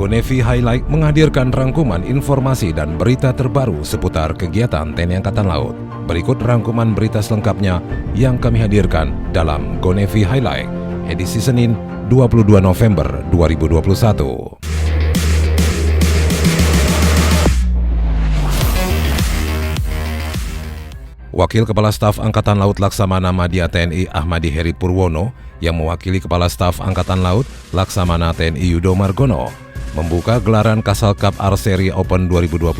GoNavy Highlight menghadirkan rangkuman informasi dan berita terbaru seputar kegiatan TNI Angkatan Laut. Berikut rangkuman berita selengkapnya yang kami hadirkan dalam GoNavy Highlight, edisi Senin 22 November 2021. Wakil Kepala Staf Angkatan Laut Laksamana Madya TNI Ahmadi Heri Purwono yang mewakili Kepala Staf Angkatan Laut Laksamana TNI Yudo Margono membuka gelaran Castle Cup Archery Open 2021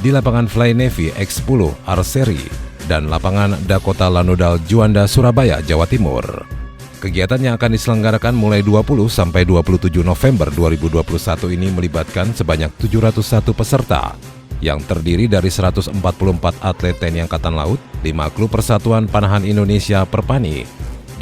di lapangan Fly Navy X10 Archery dan lapangan Dakota Lanudal Juanda, Surabaya, Jawa Timur. Kegiatan yang akan diselenggarakan mulai 20 sampai 27 November 2021 ini melibatkan sebanyak 701 peserta yang terdiri dari 144 atlet TNI Angkatan Laut, 5 klub Persatuan Panahan Indonesia Perpani,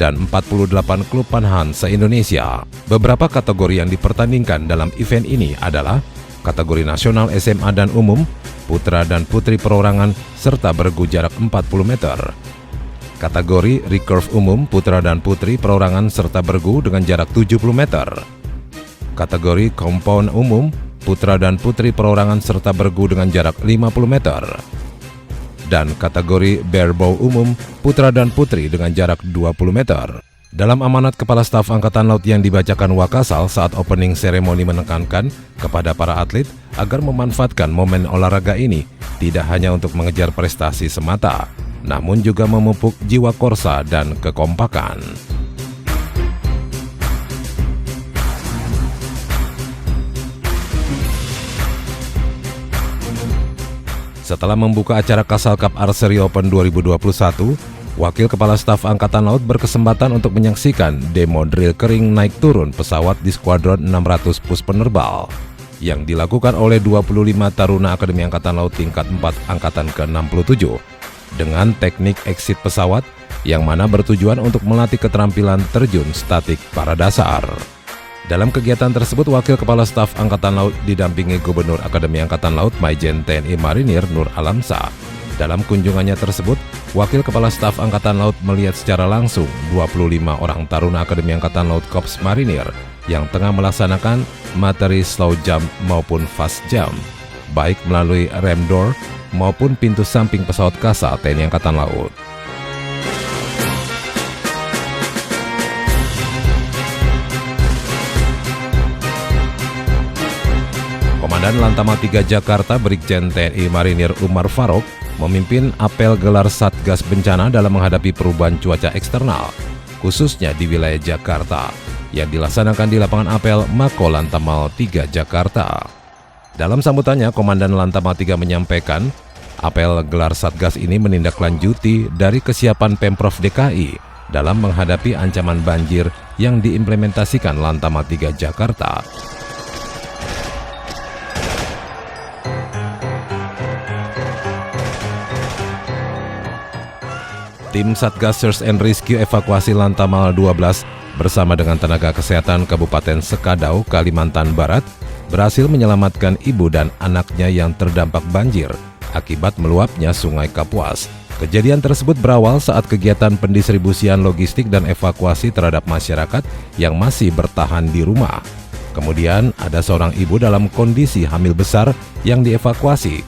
dan 48 klub panahan se-Indonesia. Beberapa kategori yang dipertandingkan dalam event ini adalah kategori nasional SMA dan umum, putra dan putri perorangan, serta bergu jarak 40 meter. Kategori recurve umum, putra dan putri perorangan, serta bergu dengan jarak 70 meter. Kategori compound umum, putra dan putri perorangan serta bergu dengan jarak 50 meter. Dan kategori barebow umum, putra dan putri dengan jarak 20 meter. Dalam amanat Kepala Staf Angkatan Laut yang dibacakan Wakasal saat opening ceremony menekankan kepada para atlet agar memanfaatkan momen olahraga ini tidak hanya untuk mengejar prestasi semata, namun juga memupuk jiwa korsa dan kekompakan. Setelah membuka acara Castle Cup Archery Open 2021, Wakil Kepala Staf Angkatan Laut berkesempatan untuk menyaksikan demo drill kering naik turun pesawat di Skuadron 600 Pus Penerbal yang dilakukan oleh 25 taruna Akademi Angkatan Laut tingkat 4 Angkatan ke-67 dengan teknik exit pesawat yang mana bertujuan untuk melatih keterampilan terjun statik para dasar. Dalam kegiatan tersebut, Wakil Kepala Staf Angkatan Laut didampingi Gubernur Akademi Angkatan Laut Maijen TNI Marinir Nur Alamsa. Dalam kunjungannya tersebut, Wakil Kepala Staf Angkatan Laut melihat secara langsung 25 orang taruna Akademi Angkatan Laut Korps Marinir yang tengah melaksanakan materi slow jump maupun fast jump, baik melalui rem door maupun pintu samping pesawat kasa TNI Angkatan Laut. Komandan Lantamal 3 Jakarta Brigjen TNI Marinir Umar Faruk memimpin apel gelar Satgas Bencana dalam menghadapi perubahan cuaca eksternal, khususnya di wilayah Jakarta, yang dilaksanakan di lapangan apel Mako Lantamal 3 Jakarta. Dalam sambutannya, Komandan Lantamal 3 menyampaikan, apel gelar Satgas ini menindaklanjuti dari kesiapan Pemprov DKI dalam menghadapi ancaman banjir yang diimplementasikan Lantamal 3 Jakarta. Tim Satgas Search and Rescue Evakuasi Lantamal 12 bersama dengan tenaga kesehatan Kabupaten Sekadau, Kalimantan Barat berhasil menyelamatkan ibu dan anaknya yang terdampak banjir akibat meluapnya Sungai Kapuas. Kejadian tersebut berawal saat kegiatan pendistribusian logistik dan evakuasi terhadap masyarakat yang masih bertahan di rumah. Kemudian ada seorang ibu dalam kondisi hamil besar yang dievakuasi,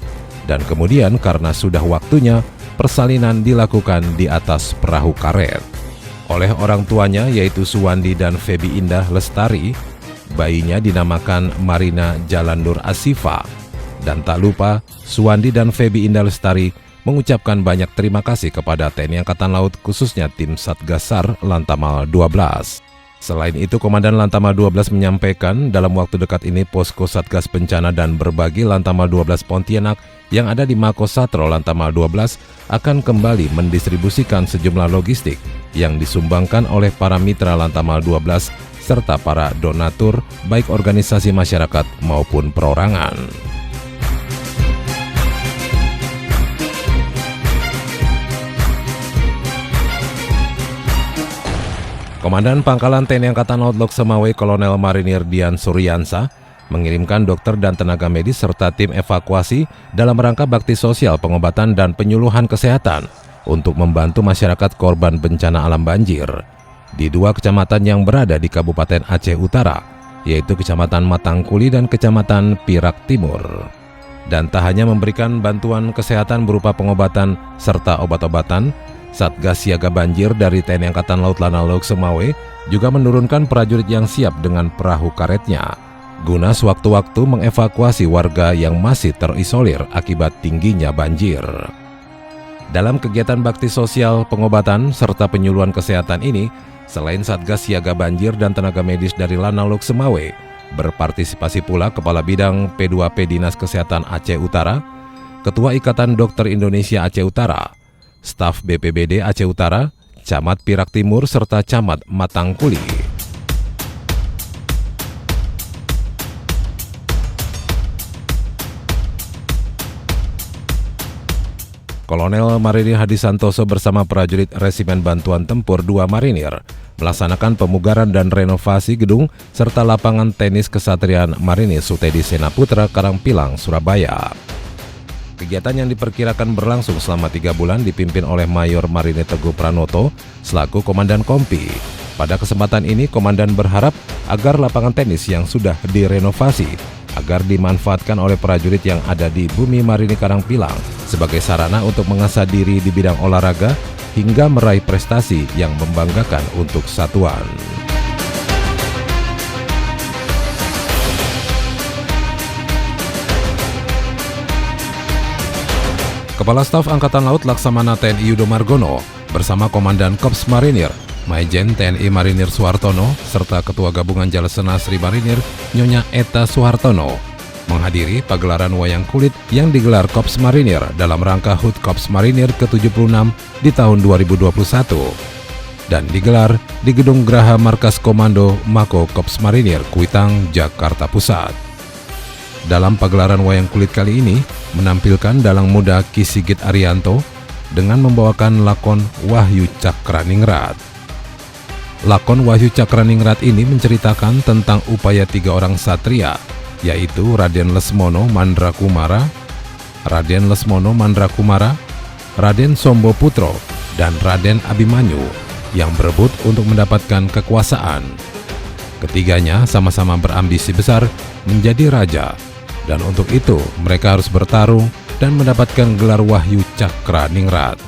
dan kemudian karena sudah waktunya, persalinan dilakukan di atas perahu karet. Oleh orang tuanya yaitu Suwandi dan Febi Indah Lestari, bayinya dinamakan Marina Jalandur Asifa. Dan tak lupa, Suwandi dan Febi Indah Lestari mengucapkan banyak terima kasih kepada TNI Angkatan Laut, khususnya tim Satgas SAR Lantamal 12. Selain itu, Komandan Lantamal 12 menyampaikan dalam waktu dekat ini Posko Satgas Bencana dan Berbagi Lantamal 12 Pontianak yang ada di Mako Satro Lantamal 12 akan kembali mendistribusikan sejumlah logistik yang disumbangkan oleh para mitra Lantamal 12 serta para donatur baik organisasi masyarakat maupun perorangan. Komandan Pangkalan TNI Angkatan Laut Loksemawe Kolonel Marinir Dian Suryansa mengirimkan dokter dan tenaga medis serta tim evakuasi dalam rangka bakti sosial pengobatan dan penyuluhan kesehatan untuk membantu masyarakat korban bencana alam banjir di 2 kecamatan yang berada di Kabupaten Aceh Utara, yaitu Kecamatan Matangkuli dan Kecamatan Pirak Timur. Dan tak hanya memberikan bantuan kesehatan berupa pengobatan serta obat-obatan, Satgas Siaga Banjir dari TNI Angkatan Laut Lanal Semawe juga menurunkan prajurit yang siap dengan perahu karetnya, guna sewaktu-waktu mengevakuasi warga yang masih terisolir akibat tingginya banjir. Dalam kegiatan bakti sosial, pengobatan, serta penyuluhan kesehatan ini, selain Satgas Siaga Banjir dan tenaga medis dari Lanal Semawe, berpartisipasi pula Kepala Bidang P2P Dinas Kesehatan Aceh Utara, Ketua Ikatan Dokter Indonesia Aceh Utara, staf BPBD Aceh Utara, Camat Pirak Timur, serta Camat Matangkuli. Kolonel Marinir Hadi Santoso bersama prajurit Resimen Bantuan Tempur 2 Marinir melaksanakan pemugaran dan renovasi gedung serta lapangan tenis Kesatrian Marinir Sutedi Senaputra Karangpilang, Surabaya. Kegiatan yang diperkirakan berlangsung selama 3 bulan dipimpin oleh Mayor Marinir Teguh Pranoto selaku Komandan Kompi. Pada kesempatan ini, Komandan berharap agar lapangan tenis yang sudah direnovasi agar dimanfaatkan oleh prajurit yang ada di Bumi Marinir Karangpilang sebagai sarana untuk mengasah diri di bidang olahraga hingga meraih prestasi yang membanggakan untuk satuan. Kepala Staf Angkatan Laut Laksamana TNI Yudo Margono bersama Komandan Korps Marinir Maijen TNI Marinir Suhartono serta Ketua Gabungan Jalasena Sri Marinir Nyonya Eta Suhartono menghadiri pagelaran wayang kulit yang digelar Korps Marinir dalam rangka HUT Korps Marinir ke-76 di tahun 2021 dan digelar di Gedung Graha Markas Komando Mako Korps Marinir Kuitang, Jakarta Pusat. Dalam pagelaran wayang kulit kali ini menampilkan dalang muda Ki Sigit Arianto dengan membawakan lakon Wahyu Cakraningrat. Lakon Wahyu Cakraningrat ini menceritakan tentang upaya 3 orang satria, yaitu Raden Lesmono Mandrakumara, Raden Lesmono Mandrakumara, Raden Somboputro, dan Raden Abimanyu yang berebut untuk mendapatkan kekuasaan. Ketiganya sama-sama berambisi besar menjadi raja, dan untuk itu mereka harus bertarung dan mendapatkan gelar Wahyu Cakraningrat.